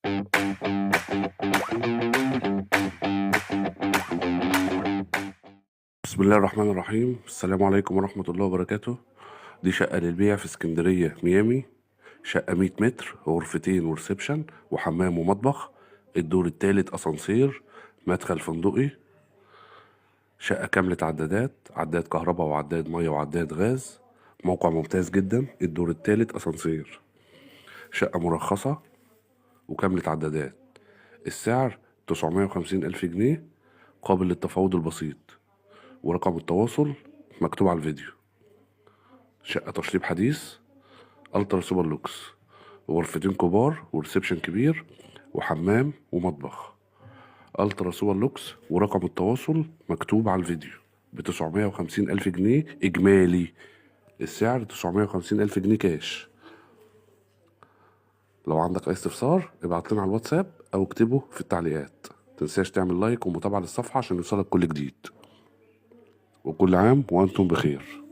بسم الله الرحمن الرحيم. السلام عليكم ورحمة الله وبركاته. دي شقة للبيع في اسكندرية ميامي. شقة 100 متر، غرفتين وريسبشن وحمام ومطبخ. الدور التالت أسانسير، مدخل فندقي. شقة كاملة عداد كهرباء وعداد مية وعداد غاز. موقع ممتاز جدا. الدور التالت أسانسير. شقة مرخصة وكاملة عدادات. السعر 950 ألف جنيه، قابل للتفاوض البسيط، ورقم التواصل مكتوب على الفيديو. شقة تشطيب حديث، الترا سوبر لوكس، غرفتين كبار وريسبشن كبير وحمام ومطبخ. الترا سوبر لوكس، ورقم التواصل مكتوب على الفيديو. ب950 ألف جنيه إجمالي. السعر 950 ألف جنيه كاش. لو عندك أي استفسار ابعت لنا على الواتساب أو اكتبه في التعليقات. متنساش تعمل لايك ومتابعة للصفحة عشان يوصلك كل جديد. وكل عام وأنتم بخير.